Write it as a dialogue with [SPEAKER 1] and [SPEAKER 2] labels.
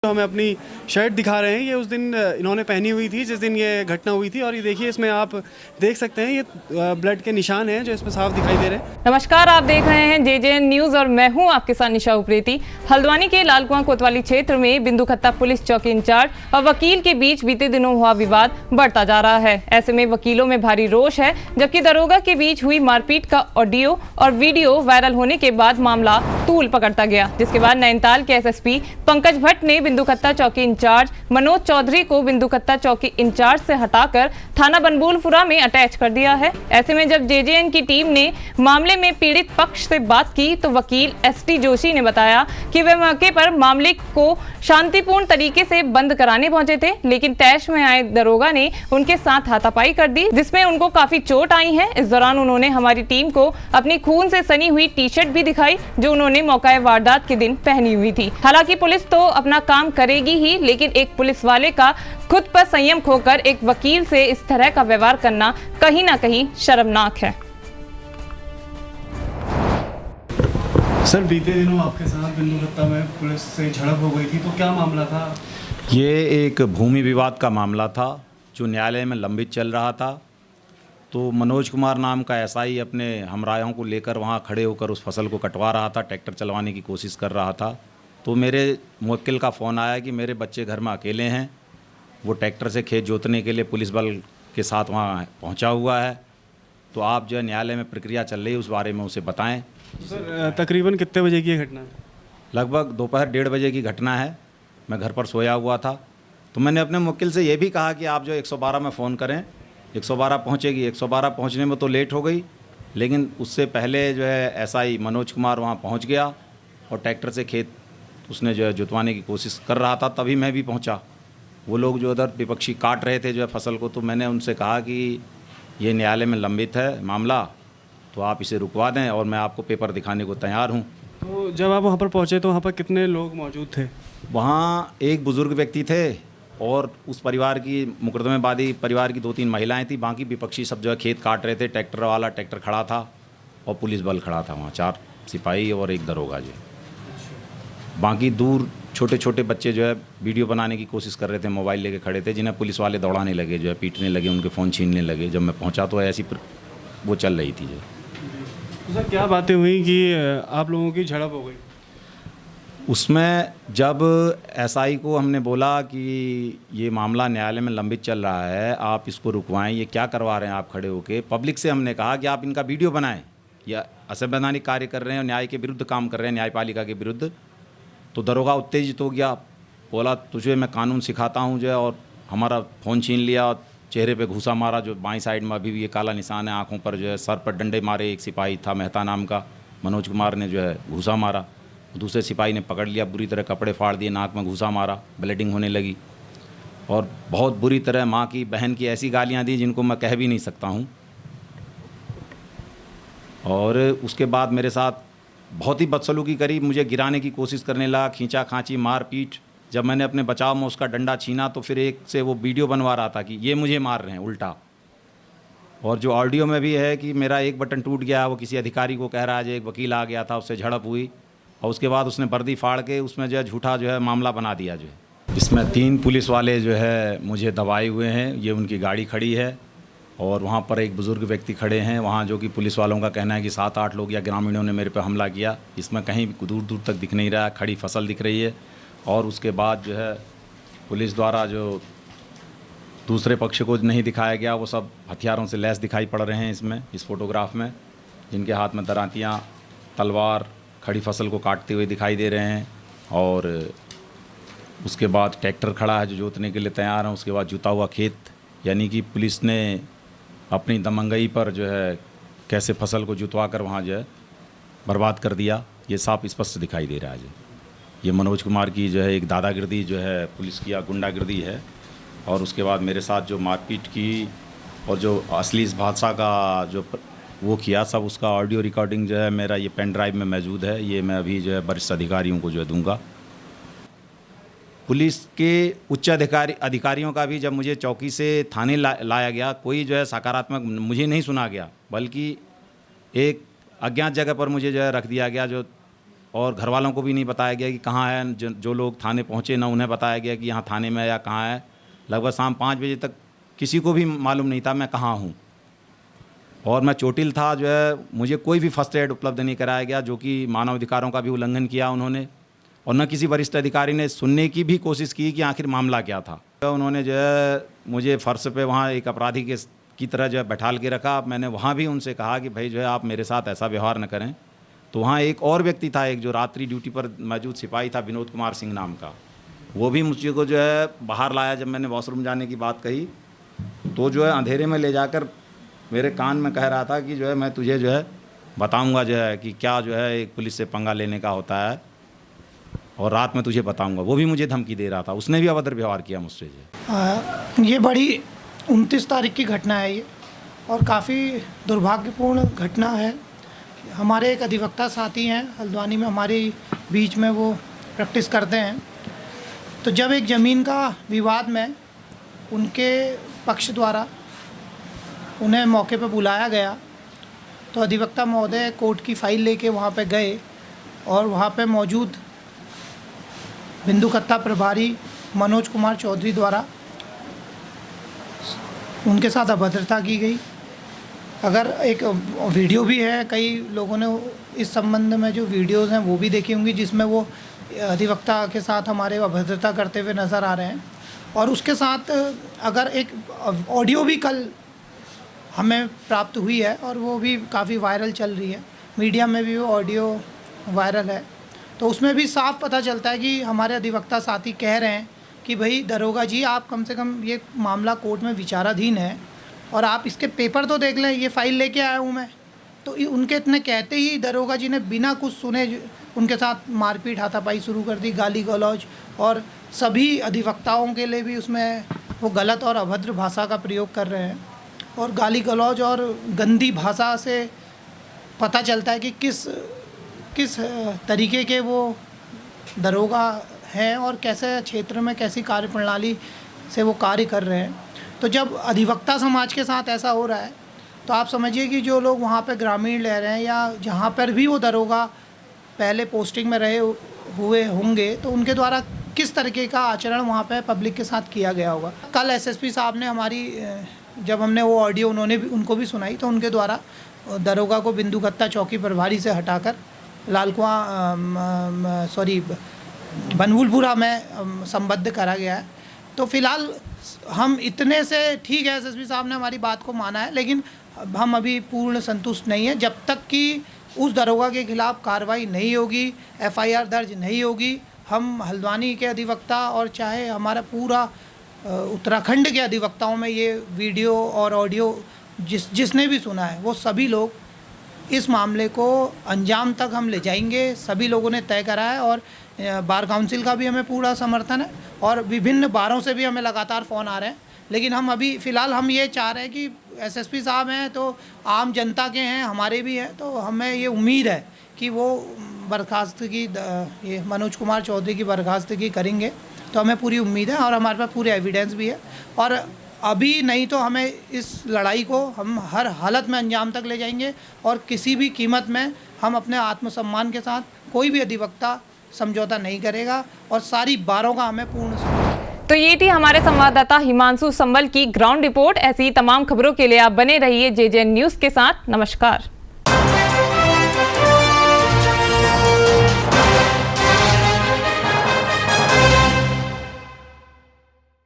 [SPEAKER 1] तो हमें अपनी शर्ट दिखा रहे हैं, ये उस दिन इन्होंने पहनी हुई थी जिस दिन ये घटना हुई थी। और ये देखिए, इसमें आप देख सकते हैं ये ब्लड के निशान हैं जो इसमें साफ दिखाई दे रहे हैं।
[SPEAKER 2] नमस्कार, आप देख रहे हैं जेजेएन न्यूज और मैं हूं आपके साथ निशा उप्रेती। हल्द्वानी के लाल कुआं कोतवाली क्षेत्र में बिंदु खत्ता पुलिस चौकी इंचार्ज और वकील के बीच बीते दिनों हुआ विवाद बढ़ता जा रहा है। ऐसे में वकीलों में भारी रोष है, जबकि दरोगा के बीच हुई मारपीट का ऑडियो और वीडियो वायरल होने के बाद मामला तूल पकड़ता गया, जिसके बाद नैनीताल के एसएसपी पंकज भट्ट ने बिंदु खत्ता चौकी इंचार्ज मनोज चौधरी को बिंदु खत्ता चौकी इंचार्ज से हटाकर थाना बनबूलपुरा में अटैच कर दिया है। ऐसे में जब जेजेएन की टीम ने मामले में पीड़ित पक्ष से बात की तो वकील एसटी जोशी ने बताया कि वे मौके पर मामले को शांतिपूर्ण तरीके से बंद कराने पहुंचे थे, लेकिन तैश में आए दरोगा ने उनके साथ हाथापाई कर दी, जिसमें उनको काफी चोट आई है। इस दौरान उन्होंने हमारी टीम को अपनी खून से सनी हुई टी शर्ट भी दिखाई जो उन्होंने मौका वारदात के दिन पहनी हुई थी। हालांकि पुलिस तो अपना काम करेगी ही, लेकिन एक पुलिस वाले का खुद पर संयम खोकर एक वकील से इस तरह का व्यवहार करना कहीं ना कहीं शर्मनाक है।
[SPEAKER 1] सर, बीते दिनों आपके साथ बिंदु खत्ता में पुलिस से झड़प हो गई थी, तो क्या मामला था?
[SPEAKER 3] ये एक भूमि विवाद का मामला था जो न्यायालय में लंबित चल रहा था। तो मनोज कुमार नाम का एसआई अपने हमरायों को लेकर वहाँ खड़े होकर उस फसल को कटवा रहा था, ट्रैक्टर चलवाने की कोशिश कर रहा था। तो मेरे मुवक्किल का फ़ोन आया कि मेरे बच्चे घर में अकेले हैं, वो ट्रैक्टर से खेत जोतने के लिए पुलिस बल के साथ वहाँ पहुँचा हुआ है, तो आप जो है न्यायालय में प्रक्रिया चल रही है उस बारे में उसे बताएं।
[SPEAKER 1] सर, तकरीबन कितने बजे की ये घटना है?
[SPEAKER 3] लगभग दोपहर 1:30 बजे की घटना है। मैं घर पर सोया हुआ था, तो मैंने अपने मुवक्किल से ये भी कहा कि आप जो 112 में फ़ोन करें, 112 पहुँचेगी। 112 पहुँचने में तो लेट हो गई, लेकिन उससे पहले जो है एसआई मनोज कुमार वहाँ पहुँच गया और ट्रैक्टर से खेत उसने जो है जुतवाने की कोशिश कर रहा था, तभी मैं भी पहुँचा। वो लोग जो उधर विपक्षी काट रहे थे जो है फसल को, तो मैंने उनसे कहा कि ये न्यायालय में लंबित है मामला, तो आप इसे रुकवा दें और मैं आपको पेपर दिखाने को तैयार हूँ।
[SPEAKER 1] तो जब आप वहाँ पर पहुँचे तो वहाँ पर कितने लोग मौजूद थे?
[SPEAKER 3] वहाँ एक बुज़ुर्ग व्यक्ति थे और उस परिवार की मुकदमेबादी परिवार की 2-3 महिलाएं थी। बाकी विपक्षी सब जो है खेत काट रहे थे। ट्रैक्टर वाला ट्रैक्टर खड़ा था और पुलिस बल खड़ा था वहाँ, 4 सिपाही और एक दरोगा जो। बाकी दूर छोटे छोटे बच्चे जो है वीडियो बनाने की कोशिश कर रहे थे, मोबाइल लेके खड़े थे, जिन्हें पुलिस वाले दौड़ाने लगे, जो है पीटने लगे, उनके फ़ोन छीनने लगे। जब मैं पहुँचा तो ऐसी वो चल रही थी जो।
[SPEAKER 1] तो सर, क्या बातें हुई कि आप लोगों की झड़प हो गई?
[SPEAKER 3] उसमें जब एसआई को हमने बोला कि ये मामला न्यायालय में लंबित चल रहा है, आप इसको रुकवाएं, ये क्या करवा रहे हैं आप खड़े होके। पब्लिक से हमने कहा कि आप इनका वीडियो बनाएं, या असंवैधानिक कार्य कर रहे हैं और न्याय के विरुद्ध काम कर रहे हैं, न्यायपालिका के विरुद्ध। तो दरोगा उत्तेजित हो गया, बोला तुझे मैं कानून सिखाता हूँ जो है, और हमारा फ़ोन छीन लिया और चेहरे पे घूसा मारा, जो बाईं साइड में अभी भी ये काला निशान है, आँखों पर जो है, सर पर डंडे मारे। एक सिपाही था मेहता नाम का, मनोज कुमार ने जो है घूसा मारा। दूसरे सिपाही ने पकड़ लिया, बुरी तरह कपड़े फाड़ दिए, नाक में घूसा मारा, ब्लीडिंग होने लगी और बहुत बुरी तरह माँ की बहन की ऐसी गालियाँ दी जिनको मैं कह भी नहीं सकता हूँ। और उसके बाद मेरे साथ बहुत ही बदसलूकी करी, मुझे गिराने की कोशिश करने लगा, खींचा खांची, मार पीट। जब मैंने अपने बचाव में उसका डंडा छीना तो फिर एक से वो वीडियो बनवा रहा था कि ये मुझे मार रहे हैं उल्टा। और जो ऑडियो में भी है कि मेरा एक बटन टूट गया, वो किसी अधिकारी को कह रहा है, जो एक वकील आ गया था, उससे झड़प हुई और उसके बाद उसने वर्दी फाड़ के उसमें जो है झूठा जो है मामला बना दिया जो है। इसमें 3 पुलिस वाले जो है मुझे दबाए हुए हैं, ये उनकी गाड़ी खड़ी है और वहाँ पर एक बुज़ुर्ग व्यक्ति खड़े हैं वहाँ, जो कि पुलिस वालों का कहना है कि 7-8 लोग या ग्रामीणों ने मेरे पे हमला किया। इसमें कहीं दूर दूर तक दिख नहीं रहा, खड़ी फसल दिख रही है। और उसके बाद जो है पुलिस द्वारा जो दूसरे पक्ष को नहीं दिखाया गया, वो सब हथियारों से लैस दिखाई पड़ रहे हैं इसमें, इस फोटोग्राफ में, जिनके हाथ में दरांतियाँ, तलवार, खड़ी फसल को काटते हुए दिखाई दे रहे हैं। और उसके बाद ट्रैक्टर खड़ा है जो जोतने के लिए तैयार है, उसके बाद जुता हुआ खेत, यानी कि पुलिस ने अपनी दमंगई पर जो है कैसे फसल को जुतवा कर वहाँ जो है बर्बाद कर दिया, ये साफ स्पष्ट दिखाई दे रहा है। ये मनोज कुमार की जो है एक दादागिर्दी जो है पुलिस की, गुंडागिर्दी है। और उसके बाद मेरे साथ जो मारपीट की और जो असली इस हादसा का जो वो किया, सब उसका ऑडियो रिकॉर्डिंग जो है मेरा ये पेन ड्राइव में मौजूद है। ये मैं अभी जो है वरिष्ठ अधिकारियों को जो है दूंगा। पुलिस के उच्च अधिकारियों का भी जब मुझे चौकी से थाने लाया गया, कोई जो है सकारात्मक मुझे नहीं सुना गया, बल्कि एक अज्ञात जगह पर मुझे जो है रख दिया गया, जो और घर वालों को भी नहीं बताया गया कि कहाँ है। जो लोग थाने पहुँचे ना उन्हें बताया गया कि यहाँ थाने में या कहाँ है। लगभग शाम 5 बजे तक किसी को भी मालूम नहीं था मैं कहाँ हूँ। और मैं चोटिल था, जो है मुझे कोई भी फर्स्ट एड उपलब्ध नहीं कराया गया, जो कि मानव अधिकारों का भी उल्लंघन किया उन्होंने। और न किसी वरिष्ठ अधिकारी ने सुनने की भी कोशिश की कि आखिर मामला क्या था। तो उन्होंने जो है मुझे फर्श पे वहाँ एक अपराधी की तरह जो है बैठाल के रखा। मैंने वहाँ भी उनसे कहा कि भाई जो है आप मेरे साथ ऐसा व्यवहार न करें। तो वहाँ एक और व्यक्ति था, एक जो रात्रि ड्यूटी पर मौजूद सिपाही था, विनोद कुमार सिंह नाम का। वो भी मुझे को जो है बाहर लाया। जब मैंने वॉशरूम जाने की बात कही तो जो है अंधेरे में ले जाकर मेरे कान में कह रहा था कि जो है मैं तुझे जो है बताऊंगा जो है कि क्या जो है एक पुलिस से पंगा लेने का होता है, और रात में तुझे बताऊंगा। वो भी मुझे धमकी दे रहा था। उसने भी अभद्र व्यवहार किया मुझसे जो।
[SPEAKER 4] ये बड़ी 29 तारीख की घटना है ये, और काफ़ी दुर्भाग्यपूर्ण घटना है। हमारे एक अधिवक्ता साथी हैं हल्द्वानी में, हमारे बीच में वो प्रैक्टिस करते हैं। तो जब एक ज़मीन का विवाद में उनके पक्ष द्वारा उन्हें मौके पर बुलाया गया, तो अधिवक्ता महोदय कोर्ट की फ़ाइल लेके वहाँ पे गए, और वहाँ पे मौजूद बिंदुकत्ता प्रभारी मनोज कुमार चौधरी द्वारा उनके साथ अभद्रता की गई। अगर एक वीडियो भी है, कई लोगों ने इस संबंध में जो वीडियोस हैं वो भी देखी होंगी, जिसमें वो अधिवक्ता के साथ हमारे अभद्रता करते हुए नज़र आ रहे हैं। और उसके साथ अगर एक ऑडियो भी कल हमें प्राप्त हुई है, और वो भी काफ़ी वायरल चल रही है, मीडिया में भी वो ऑडियो वायरल है। तो उसमें भी साफ पता चलता है कि हमारे अधिवक्ता साथी कह रहे हैं कि भाई दरोगा जी, आप कम से कम ये मामला कोर्ट में विचाराधीन है और आप इसके पेपर तो देख लें, ये फ़ाइल लेके आया हूँ मैं। तो उनके इतने कहते ही दरोगा जी ने बिना कुछ सुने उनके साथ मारपीट हाथापाई शुरू कर दी, गाली गलौज, और सभी अधिवक्ताओं के लिए भी उसमें वो गलत और अभद्र भाषा का प्रयोग कर रहे हैं। और गाली गलौज और गंदी भाषा से पता चलता है कि किस तरीके के वो दरोगा हैं और कैसे क्षेत्र में कैसी कार्यप्रणाली से वो कार्य कर रहे हैं। तो जब अधिवक्ता समाज के साथ ऐसा हो रहा है, तो आप समझिए कि जो लोग वहाँ पे ग्रामीण रह रहे हैं या जहाँ पर भी वो दरोगा पहले पोस्टिंग में रहे हुए होंगे, तो उनके द्वारा किस तरीके का आचरण वहाँ पे पब्लिक के साथ किया गया होगा। कल एसएसपी साहब ने हमारी, जब हमने वो ऑडियो उनको भी सुनाई, तो उनके द्वारा दरोगा को बिंदुकत्ता चौकी प्रभारी से हटाकर बनवुलपुरा में संबद्ध करा गया है। तो फिलहाल हम इतने से ठीक है, एसएसपी साहब ने हमारी बात को माना है, लेकिन हम अभी पूर्ण संतुष्ट नहीं है। जब तक कि उस दरोगा के खिलाफ कार्रवाई नहीं होगी, एफआईआर दर्ज नहीं होगी, हम हल्द्वानी के अधिवक्ता और चाहे हमारा पूरा उत्तराखंड के अधिवक्ताओं में ये वीडियो और ऑडियो जिसने भी सुना है, वो सभी लोग इस मामले को अंजाम तक हम ले जाएंगे। सभी लोगों ने तय करा है, और बार काउंसिल का भी हमें पूरा समर्थन है, और विभिन्न बारों से भी हमें लगातार फ़ोन आ रहे हैं। लेकिन हम अभी फ़िलहाल हम ये चाह रहे हैं कि एसएसपी साहब हैं तो आम जनता के हैं, हमारे भी हैं, तो हमें ये उम्मीद है कि वो बर्खास्तगी, ये मनोज कुमार चौधरी की बर्खास्तगी करेंगे। तो हमें पूरी उम्मीद है, और हमारे पास पूरे एविडेंस भी है। और अभी नहीं तो हमें इस लड़ाई को हम हर हालत में अंजाम तक ले जाएंगे, और किसी भी कीमत में हम अपने आत्मसम्मान के साथ कोई भी अधिवक्ता समझौता नहीं करेगा, और सारी बारों का हमें पूर्ण।
[SPEAKER 2] तो ये थी हमारे संवाददाता हिमांशु संबल की ग्राउंड रिपोर्ट। ऐसी तमाम खबरों के लिए आप बने रहिए जेजेएन न्यूज़ के साथ। नमस्कार।